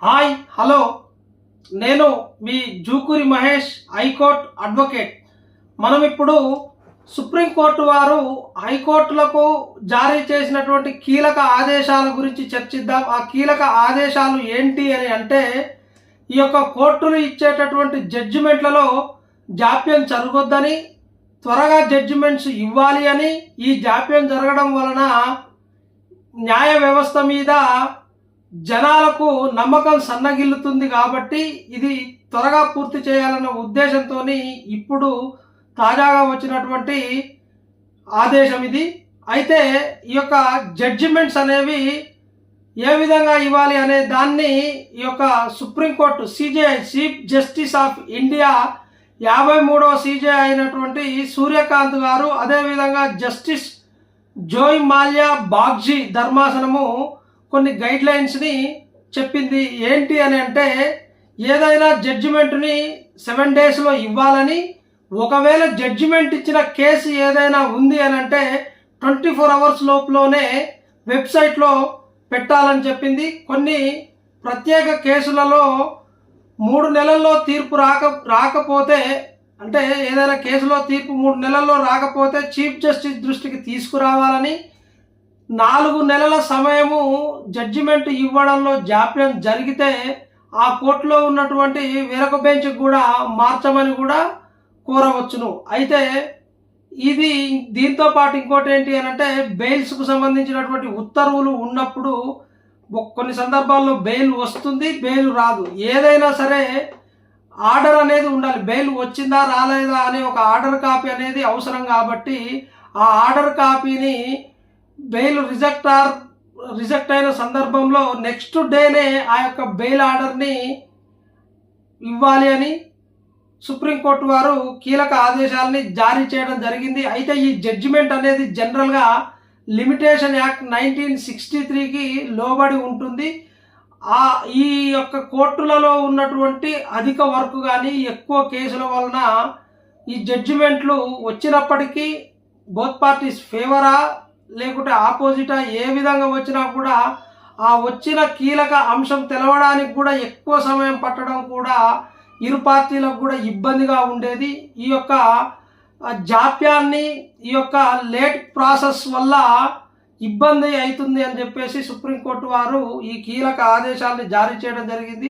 Hi hello నేను మీ Jukuri Mahesh high court advocate. మనం ఇప్పుడు సుప్రీంకోర్టు వారు హైకోర్టులకు జారీ చేసినటువంటి కీలక ఆదేశాల గురించి చర్చిద్దాం. ఆ కీలక ఆదేశాలు ఏంటి అని అంటే, ఈ యొక్క కోర్టులు ఇచ్చేటటువంటి జడ్జిమెంట్లలో జాప్యం జరగొద్దని, త్వరగా జడ్జిమెంట్స్ ఇవ్వాలి అని, ఈ జాప్యం జరగడం వలన న్యాయ వ్యవస్థ మీద జనాలకు నమ్మకం సన్నగిల్లుతుంది కాబట్టి ఇది త్వరగా పూర్తి చేయాలన్న ఉద్దేశంతో ఇప్పుడు తాజాగా వచ్చినటువంటి ఆదేశం ఇది. అయితే ఈ యొక్క జడ్జిమెంట్స్ అనేవి ఏ విధంగా ఇవ్వాలి అనే దాన్ని ఈ యొక్క Supreme Court CJI chief justice of India 53వ సిజేఐ అయినటువంటి సూర్యకాంత్ గారు, అదేవిధంగా జస్టిస్ జోయ్ మాల్యా బాగ్జీ ధర్మాసనము కొన్ని గైడ్ లైన్స్ని చెప్పింది. ఏంటి అని అంటే, ఏదైనా జడ్జిమెంట్ని 7 డేస్లో ఇవ్వాలని, ఒకవేళ జడ్జిమెంట్ ఇచ్చిన కేసు ఏదైనా ఉంది అని అంటే 24 అవర్స్ లోపులోనే వెబ్సైట్లో పెట్టాలని చెప్పింది. కొన్ని ప్రత్యేక కేసులలో 3 నెలల్లో తీర్పు రాకపోతే, అంటే ఏదైనా కేసులో తీర్పు 3 నెలల్లో రాకపోతే చీఫ్ జస్టిస్ దృష్టికి తీసుకురావాలని, 4 నెలల సమయము జడ్జిమెంట్ ఇవ్వడంలో జాప్యం జరిగితే ఆ కోర్టులో ఉన్నటువంటి వేరొక బెంచ్ కూడా మార్చమని కూడా కోరవచ్చును. అయితే ఇది దీంతో పాటు ఇంకోటి ఏంటి అని అంటే, బెయిల్స్కు సంబంధించినటువంటి ఉత్తర్వులు ఉన్నప్పుడు కొన్ని సందర్భాల్లో బెయిల్ వస్తుంది, బెయిల్ రాదు. ఏదైనా సరే ఆర్డర్ అనేది ఉండాలి. బెయిల్ వచ్చిందా రాలేదా అనే ఒక ఆర్డర్ కాపీ అనేది అవసరం కాబట్టి, ఆ ఆర్డర్ కాపీని బెయిల్ రిజెక్ట్ అయిన సందర్భంలో నెక్స్ట్ డేనే ఆ యొక్క బెయిల్ ఆర్డర్ని ఇవ్వాలి అని సుప్రీంకోర్టు వారు కీలక ఆదేశాలని జారీ చేయడం జరిగింది. అయితే ఈ జడ్జిమెంట్ అనేది జనరల్గా లిమిటేషన్ యాక్ట్ 1963కి లోబడి ఉంటుంది. ఈ యొక్క కోర్టులలో ఉన్నటువంటి అధిక వర్క్ కానీ, ఎక్కువ కేసుల వలన ఈ జడ్జిమెంట్లు వచ్చినప్పటికీ బోత్ పార్టీస్ ఫేవరా లేకుంటే ఆపోజిటా ఏ విధంగా వచ్చినా కూడా ఆ వచ్చిన కీలక అంశం తెలవడానికి కూడా ఎక్కువ సమయం పట్టడం కూడా ఇరు పార్టీలకు కూడా ఇబ్బందిగా ఉండేది. ఈ యొక్క జాప్యాన్ని, ఈ యొక్క లేట్ ప్రాసెస్ వల్ల ఇబ్బంది అవుతుంది అని చెప్పేసి సుప్రీంకోర్టు వారు ఈ కీలక ఆదేశాలను జారీ చేయడం జరిగింది.